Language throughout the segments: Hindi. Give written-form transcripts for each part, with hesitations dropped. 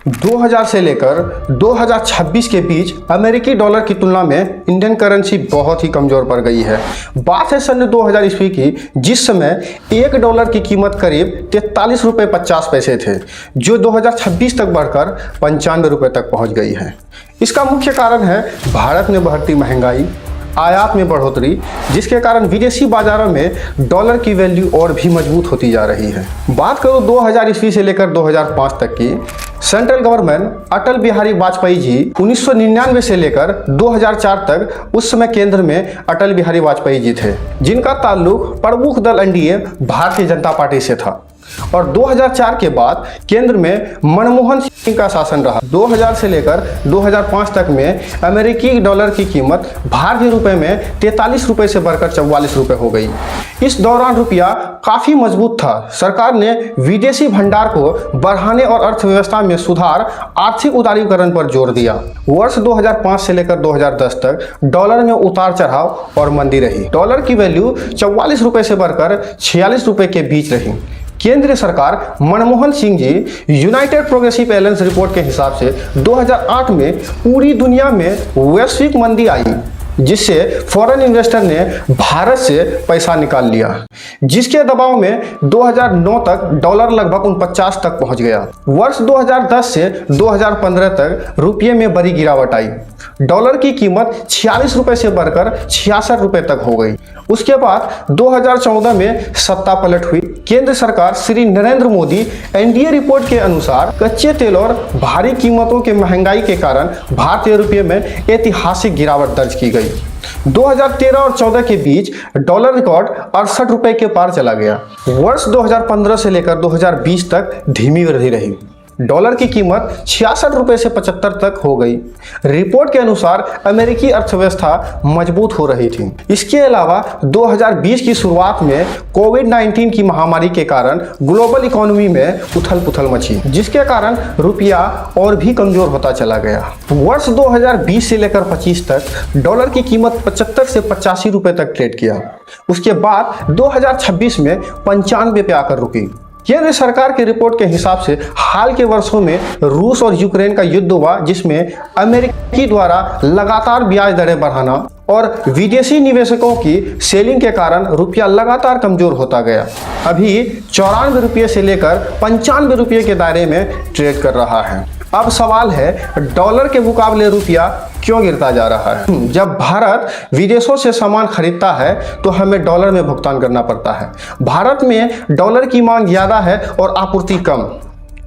2000 से लेकर 2026 के बीच अमेरिकी डॉलर की तुलना में इंडियन करेंसी बहुत ही कमज़ोर पड़ गई है। बात है सन 2000 ईस्वी की, जिस समय $1 की कीमत करीब 43 रुपये 50 पैसे थे, जो 2026 तक बढ़कर 95 रुपये तक पहुंच गई है। इसका मुख्य कारण है भारत में बढ़ती महंगाई, आयात में बढ़ोतरी, जिसके कारण विदेशी बाजारों में डॉलर की वैल्यू और भी मजबूत होती जा रही है। बात करूं 2000 ईस्वी से लेकर 2005 तक की, सेंट्रल गवर्नमेंट अटल बिहारी वाजपेयी जी 1999 से लेकर 2004 तक उस समय केंद्र में अटल बिहारी वाजपेयी जी थे, जिनका ताल्लुक प्रमुख दल एनडीए भारतीय जनता पार्टी से था। और 2004 के बाद केंद्र में मनमोहन सिंह का शासन रहा। 2000 से लेकर 2005 तक में अमेरिकी डॉलर की कीमत भारतीय रुपए में 43 रुपये से बढ़कर 44 रुपये हो गई। इस दौरान रुपया काफ़ी मजबूत था। सरकार ने विदेशी भंडार को बढ़ाने और अर्थव्यवस्था में सुधार, आर्थिक उदारीकरण पर जोर दिया। वर्ष 2005 से लेकर 2010 तक डॉलर में उतार चढ़ाव और मंदी रही। डॉलर की वैल्यू 44 रुपये से बढ़कर 46 रुपये के बीच रही। केंद्रीय सरकार Manmohan Singh ji United progressive Allianz report के हिसाब से 2008 में पूरी दुनिया में वैश्विक मंदी आई, जिससे फॉरेन इन्वेस्टर ने भारत से पैसा निकाल लिया, जिसके दबाव में 2009 तक डॉलर लगभग 49 तक पहुंच गया। वर्ष 2010 से 2015 तक रुपये में बड़ी गिरावट आई। डॉलर की कीमत 46 रुपये से बढ़कर 66 रुपये तक हो गई। उसके बाद 2014 में सत्ता पलट हुई। केंद्र सरकार श्री नरेंद्र मोदी एनडीए रिपोर्ट के अनुसार कच्चे तेल और भारी कीमतों के महंगाई के कारण भारतीय रुपये में ऐतिहासिक गिरावट दर्ज की गई। 2013 और 14 के बीच डॉलर रिकॉर्ड 68 रुपये के पार चला गया। वर्ष 2015 से लेकर 2020 तक धीमी वृद्धि रही। डॉलर की कीमत 66 रुपये से 75 तक हो गई। रिपोर्ट के अनुसार अमेरिकी अर्थव्यवस्था मजबूत हो रही थी। इसके अलावा 2020 की शुरुआत में कोविड-19 की महामारी के कारण ग्लोबल इकोनॉमी में उथल पुथल मची, जिसके कारण रुपया और भी कमजोर होता चला गया। वर्ष 2020 से लेकर 25 तक डॉलर की कीमत 75 से 85 रुपये तक ट्रेड किया। उसके बाद 2026 में 95 पे आकर रुकी। केंद्र सरकार की रिपोर्ट के हिसाब से हाल के वर्षों में रूस और यूक्रेन का युद्ध हुआ, जिसमें अमेरिकी द्वारा लगातार ब्याज दरें बढ़ाना और विदेशी निवेशकों की सेलिंग के कारण रुपया लगातार कमजोर होता गया। अभी 94 रुपये से लेकर 95 रुपये के दायरे में ट्रेड कर रहा है। अब सवाल है, डॉलर के मुकाबले रुपया क्यों गिरता जा रहा है? जब भारत विदेशों से सामान खरीदता है तो हमें डॉलर में भुगतान करना पड़ता है। भारत में डॉलर की मांग ज़्यादा है और आपूर्ति कम,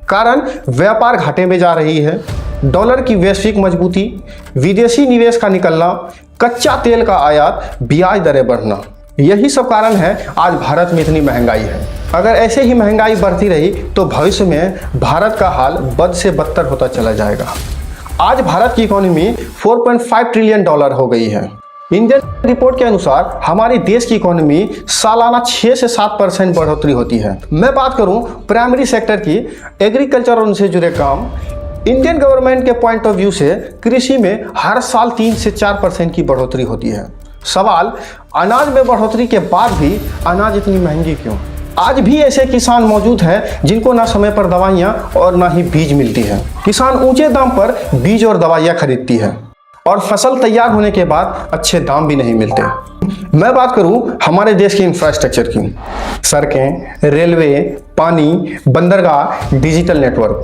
कारण व्यापार घाटे में जा रही है। डॉलर की वैश्विक मजबूती, विदेशी निवेश का निकलना, कच्चा तेल का आयात, ब्याज दरें बढ़ना, यही सब कारण है आज भारत में इतनी महंगाई है। अगर ऐसे ही महंगाई बढ़ती रही तो भविष्य में भारत का हाल बद से बदतर होता चला जाएगा। आज भारत की इकोनॉमी 4.5 ट्रिलियन डॉलर हो गई है। इंडियन रिपोर्ट के अनुसार हमारे देश की इकोनॉमी सालाना 6 से 7% बढ़ोतरी होती है। मैं बात करूं प्राइमरी सेक्टर की, एग्रीकल्चर और उनसे जुड़े काम, इंडियन गवर्नमेंट के पॉइंट ऑफ व्यू से कृषि में हर साल 3 से 4% की बढ़ोतरी होती है। सवाल, अनाज में बढ़ोतरी के बाद भी अनाज इतनी महंगी क्यों? आज भी ऐसे किसान मौजूद हैं जिनको ना समय पर दवाइयाँ और ना ही बीज मिलती है। किसान ऊंचे दाम पर बीज और दवाइयाँ खरीदती है और फसल तैयार होने के बाद अच्छे दाम भी नहीं मिलते। मैं बात करूं हमारे देश के इंफ्रास्ट्रक्चर की, सड़कें, रेलवे, पानी, बंदरगाह, डिजिटल नेटवर्क।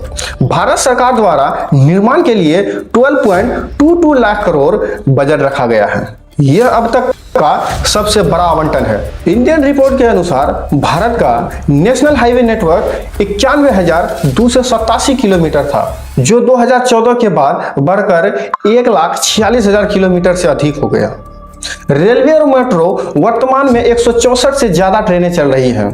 भारत सरकार द्वारा निर्माण के लिए 12.22 लाख करोड़ बजट रखा गया है। यह अब तक का सबसे बड़ा आवंटन है। इंडियन रिपोर्ट के अनुसार भारत का नेशनल हाईवे नेटवर्क 91,287 किलोमीटर था, जो 2014 के बाद बढ़कर 1,46,000 किलोमीटर से अधिक हो गया। रेलवे और मेट्रो वर्तमान में 164 से ज्यादा ट्रेनें चल रही हैं।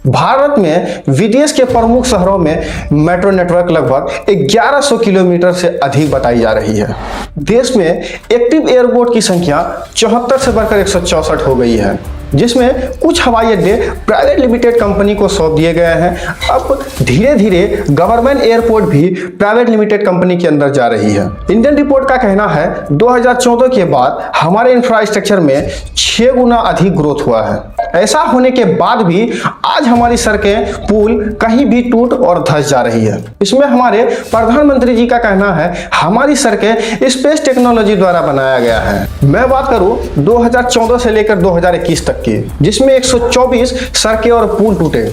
भारत में विदेश के प्रमुख शहरों में मेट्रो नेटवर्क लगभग 1100 किलोमीटर से अधिक बताई जा रही है। देश में एक्टिव एयरपोर्ट की संख्या 74 से बढ़कर 164 हो गई है। जिसमें कुछ हवाई अड्डे प्राइवेट लिमिटेड कंपनी को सौंप दिए गए हैं। अब धीरे धीरे गवर्नमेंट एयरपोर्ट भी प्राइवेट लिमिटेड कंपनी के अंदर जा रही है। इंडियन रिपोर्ट का कहना है 2014 के बाद हमारे इंफ्रास्ट्रक्चर में 6 गुना अधिक ग्रोथ हुआ है। ऐसा होने के बाद भी आज हमारी सड़कें, पुल कहीं भी टूट और धंस जा रही है। इसमें हमारे प्रधानमंत्री जी का कहना है हमारी सड़कें स्पेस टेक्नोलॉजी द्वारा बनाया गया है। मैं बात करूं 2014 से लेकर 2021 तक की, जिसमें 124 सड़कें और पुल टूटे।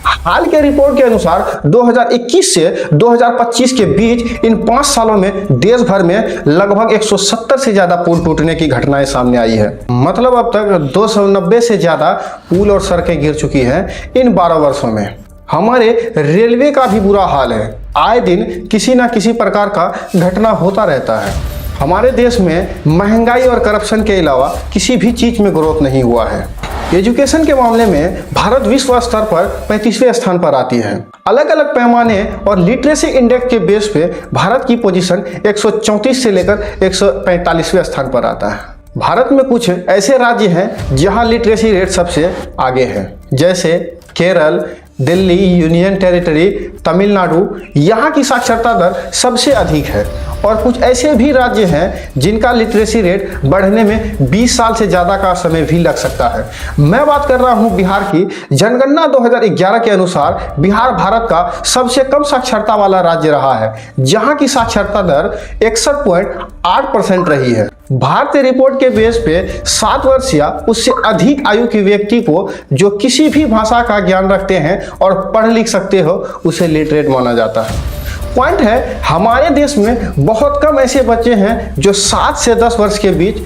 हाल के रिपोर्ट के अनुसार 2021 से 2025 के बीच इन 5 सालों में देश भर में लगभग 170 से ज्यादा पुल टूटने की घटनाएं सामने आई है। मतलब अब तक 290 से ज्यादा पुल और सड़कें गिर चुकी हैं इन 12 वर्षों में। हमारे रेलवे का भी बुरा हाल है। आए दिन किसी न किसी प्रकार का घटना होता रहता है। हमारे देश में महंगाई और करप्शन के अलावा किसी भी चीज में ग्रोथ नहीं हुआ है। एजुकेशन के मामले में भारत विश्व स्तर पर 35वें स्थान पर आती है। अलग अलग पैमाने और लिटरेसी इंडेक्स के बेस पे भारत की पोजीशन 134 से लेकर 145वें स्थान पर आता है। भारत में कुछ ऐसे राज्य हैं जहां लिटरेसी रेट सबसे आगे है, जैसे केरल, दिल्ली, यूनियन टेरिटरी, तमिलनाडु। यहाँ की साक्षरता दर सबसे अधिक है। और कुछ ऐसे भी राज्य हैं जिनका लिटरेसी रेट बढ़ने में 20 साल से ज़्यादा का समय भी लग सकता है। मैं बात कर रहा हूँ बिहार की। जनगणना 2011 के अनुसार बिहार भारत का सबसे कम साक्षरता वाला राज्य रहा है, जहाँ की साक्षरता दर 61.8% रही है। भारतीय रिपोर्ट के बेस पे 7 वर्ष या उससे अधिक आयु के व्यक्ति को जो किसी भी भाषा का ज्ञान रखते हैं और पढ़ लिख सकते हो, उसे लिटरेट माना जाता है। पॉइंट है हमारे देश में बहुत कम ऐसे बच्चे हैं जो 7 से 10 वर्ष के बीच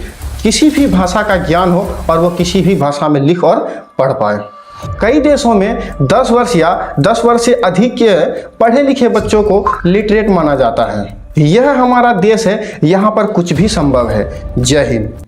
किसी भी भाषा का ज्ञान हो और वो किसी भी भाषा में लिख और पढ़ पाए। कई देशों में 10 वर्ष या 10 वर्ष से अधिक के पढ़े लिखे बच्चों को लिटरेट माना जाता है। यह हमारा देश है, यहाँ पर कुछ भी संभव है। जय हिंद।